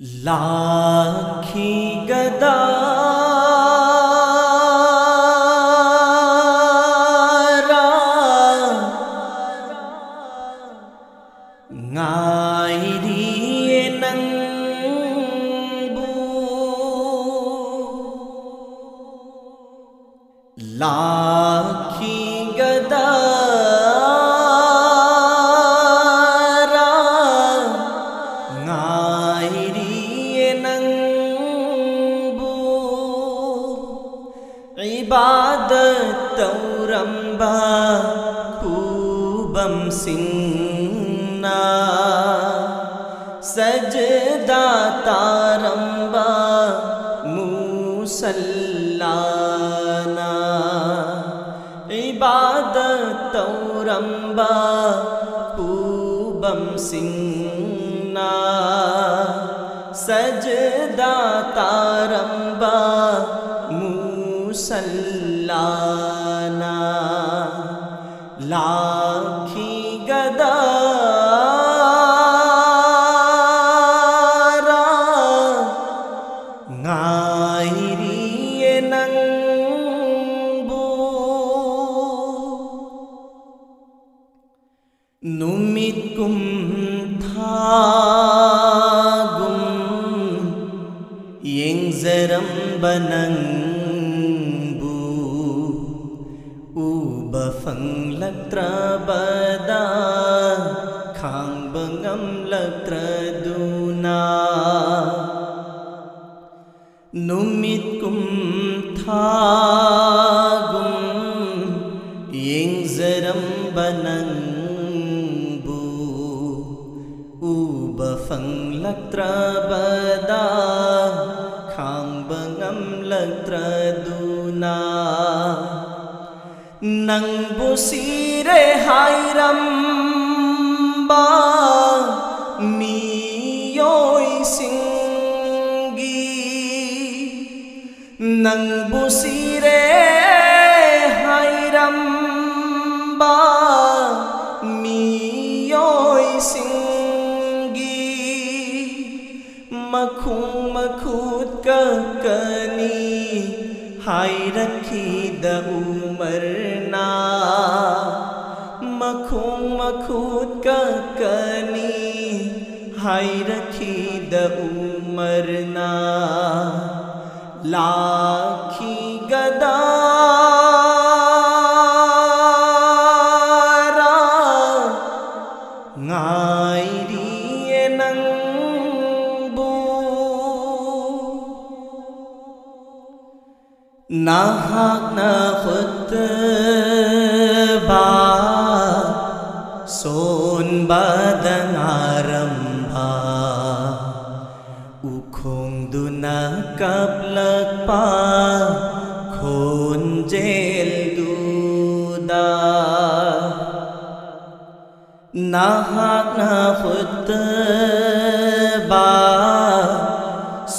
lucky गदा ngairiye nangbu lucky गदा इबादत तौरंबा खूबम सिंना सजदा तारंबा मुसल्लाना इबादत तौरंबा खूबम सिंना सजदा तारंबा मुसल्लाना लाखी गदा ngairiye nangbu numitkum thagum yengzaram banang bafang laktra bada khang bangam laktra duna numit kum thagum yeng zaram banang bu bafang laktra bada khang bangam laktra duna nang busire hairam ba miyoi singi nang busire hairam ba miyoi singi makhung makhut ka kani hai rakhi da umarna makhung makhut ka kani hai rakhi da umarna lucky गदा ngairiye nangbu nahak na khutba son badang aramba ukhong duna kaplak pa khon jel duda nahak na khutba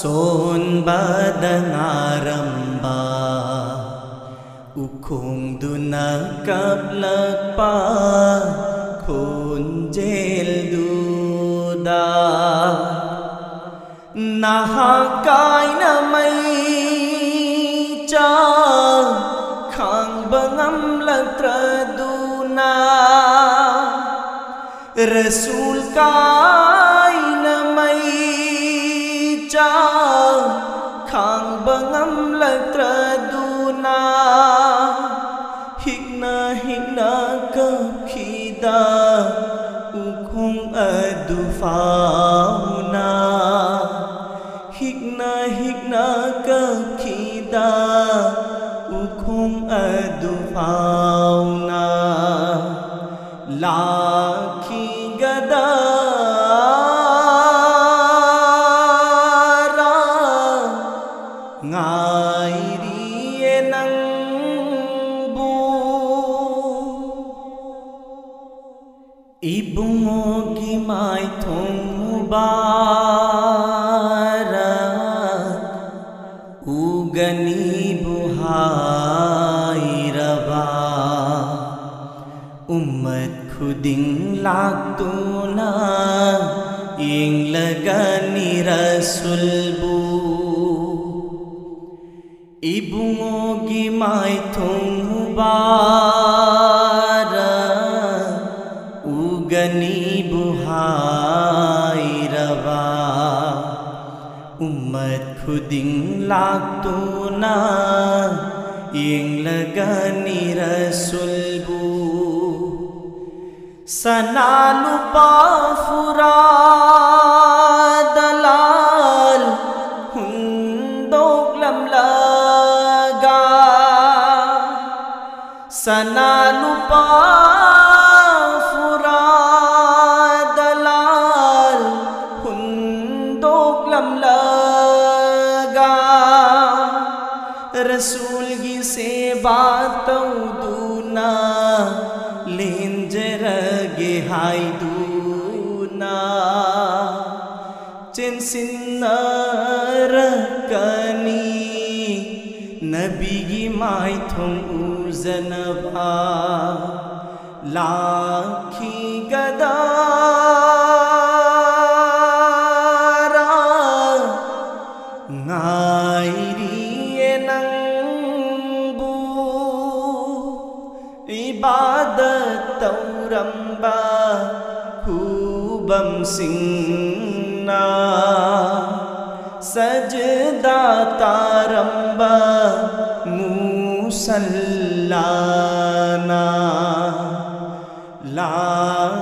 son badang aramba ukhong duna kaplak pa khon jel duda nahakai na mai cha khang bangam laktra duna rasul kai na mai cha khang bangam laktra duna hikna hikna ka khida ukhong adu fauna hikna hikna ka khida ukhong adu fauna lucky गदा ngairiye nangbu ibungo gi mai thong mubarak ugani buhai raba ummat khuding lak tu na ing laga lagani rasulbu ibungogi mai thong bara ugani buhai rawa ummat khuding laktuna yeng lagani rasulbu sanalupa furadalal hundog lamlaga sanalupa furadalal hundog lamlaga रसूल की सेवा तौदूना लेंजर गे हाय दूना चिंसिन्नर कनी नबी की my थों उजनबा lucky Godara ngairi ibadat tauramba hubam singna sajda taramba musallana la